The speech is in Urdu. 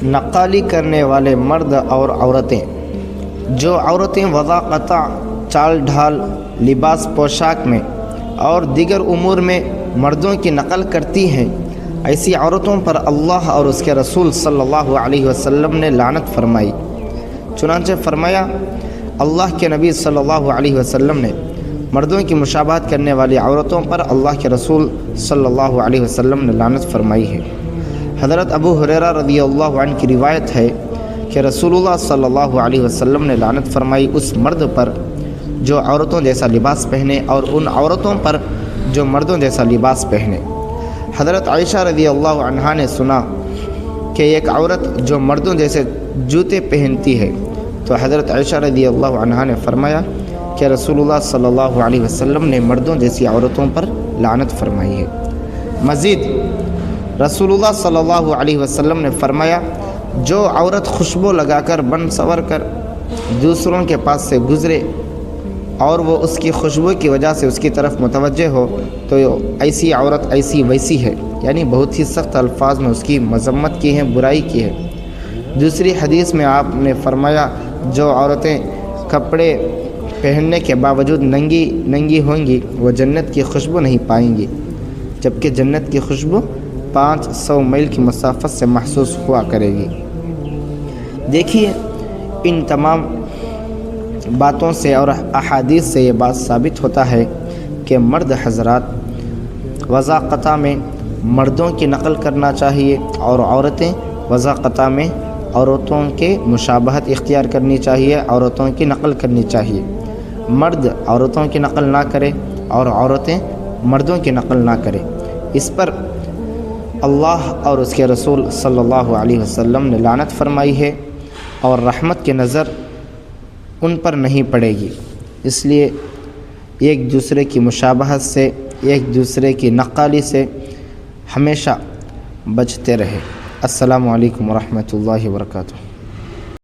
نقالی کرنے والے مرد اور عورتیں، جو عورتیں وضاقت، چال ڈھال، لباس پوشاک میں اور دیگر امور میں مردوں کی نقل کرتی ہیں، ایسی عورتوں پر اللہ اور اس کے رسول صلی اللہ علیہ وسلم نے لعنت فرمائی۔ چنانچہ فرمایا، اللہ کے نبی صلی اللہ علیہ وسلم نے مردوں کی مشابہت کرنے والی عورتوں پر اللہ کے رسول صلی اللہ علیہ وسلم نے لعنت فرمائی ہے۔ حضرت ابو ہریرہ رضی اللہ عنہ کی روایت ہے کہ رسول اللہ صلی اللہ علیہ وسلم نے لعنت فرمائی اس مرد پر جو عورتوں جیسا لباس پہنے اور ان عورتوں پر جو مردوں جیسا لباس پہنے۔ حضرت عائشہ رضی اللہ عنہا نے سنا کہ ایک عورت جو مردوں جیسے جوتے پہنتی ہے، تو حضرت عائشہ رضی اللہ عنہا نے فرمایا کہ رسول اللہ صلی اللہ علیہ وسلم نے مردوں جیسی عورتوں پر لعنت فرمائی ہے۔ مزید رسول اللہ صلی اللہ علیہ وسلم نے فرمایا، جو عورت خوشبو لگا کر بن سور کر دوسروں کے پاس سے گزرے اور وہ اس کی خوشبو کی وجہ سے اس کی طرف متوجہ ہو، تو ایسی عورت ایسی ویسی ہے، یعنی بہت ہی سخت الفاظ میں اس کی مذمت کی ہے، برائی کی ہے۔ دوسری حدیث میں آپ نے فرمایا، جو عورتیں کپڑے پہننے کے باوجود ننگی ہوں گی وہ جنت کی خوشبو نہیں پائیں گی، جبکہ جنت کی خوشبو 500 میل کی مسافت سے محسوس ہوا کرے گی۔ دیکھیے، ان تمام باتوں سے اور احادیث سے یہ بات ثابت ہوتا ہے کہ مرد حضرات وضاقتہ میں مردوں کی نقل کرنا چاہیے اور عورتیں وضاقتہ میں عورتوں کے مشابہت اختیار کرنی چاہیے، عورتوں کی نقل کرنی چاہیے۔ مرد عورتوں کی نقل نہ کرے اور عورتیں مردوں کی نقل نہ کرے۔ اس پر اللہ اور اس کے رسول صلی اللہ علیہ وسلم نے لعنت فرمائی ہے اور رحمت کی نظر ان پر نہیں پڑے گی۔ اس لیے ایک دوسرے کی مشابہت سے، ایک دوسرے کی نقالی سے ہمیشہ بچتے رہے۔ السلام علیکم ورحمۃ اللہ وبرکاتہ۔